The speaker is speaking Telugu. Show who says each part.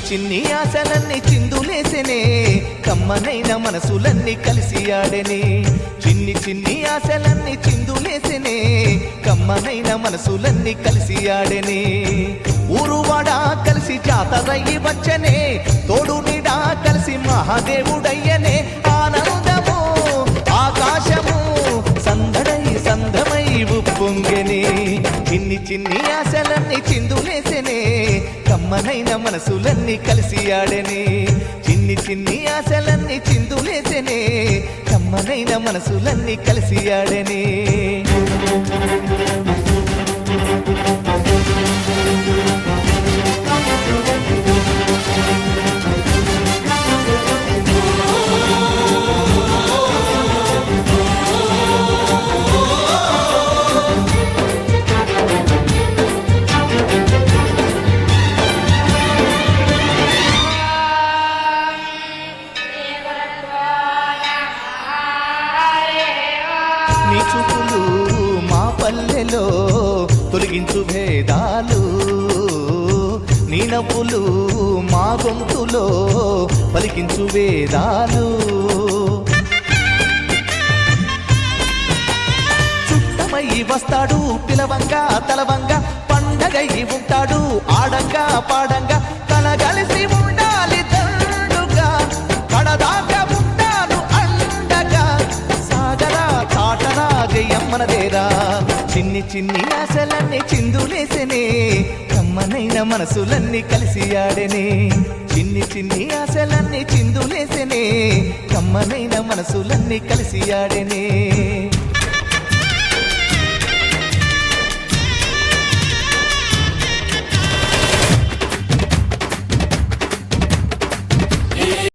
Speaker 1: చిన్ని ఆశలన్నీ చిందులేసెనే కమ్మనైన మనసులన్నీ కలిసి ఆడెనే చిన్ని చిన్ని ఆశలన్నీ చిందులేసెనే కమ్మనైన మనసులన్నీ కలిసి ఆడెనే ఊరువాడ కలిసి జాతరయ్యి వచ్చనే తోడు నీడా కలిసి మహాదేవుడయ్యనే ఆనందము ఆకాశము సందడై సంద్రమై ఉప్పొంగెనే చిన్ని చిన్ని ఆశలన్నీ చిందులేసెనే కమ్మనైన మనసులన్నీ కలిసి ఆడెనే చిన్ని చిన్ని ఆశలన్నీ చిందులేసెనే కమ్మనైన మనసులన్నీ కలిసి ఆడెనే నీ చూపులు మా పల్లెలో తొలగించు భేదాలు నీ నవ్వులు మా గొంతులో పలికించు వేదాలు చుట్టమయ్యి వస్తాడు పిలవంగా తలవంగా పండగయ్యి ఉంటాడు ఆడంగా పాడంగా కలగలిసి ఉండాలి తండుగా కడదాకా ఉంటాను అండగా సాగరా చాటరా జయమ్మనదేరా చిన్ని చిన్ని ఆశలన్నీ చిందులేసెనే కమ్మనైన మనసులన్నీ కలిసి ఆడెనే చిన్ని చిన్ని ఆశలన్నీ చిందులేసెనే కమ్మనైన మనసులన్నీ కలిసి ఆడెనే